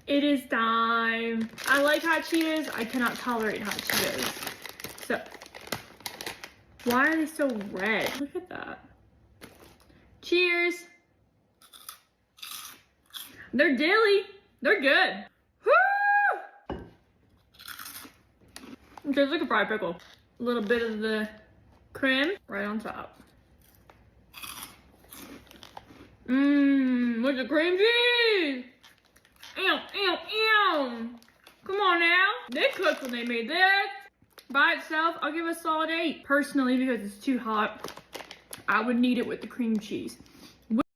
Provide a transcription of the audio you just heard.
It is time. I like hot Cheetos. I cannot tolerate hot Cheetos. So, why are they so red? Look at that. Cheers. They're dilly. They're good. Woo! It tastes like a fried pickle. A little bit of the cream right on top. Mmm, with the cream cheese. Ew, ew, ew. Come on now. They cooked when they made this. By itself, I'll give it a solid 8. Personally, because it's too hot, I would need it with the cream cheese.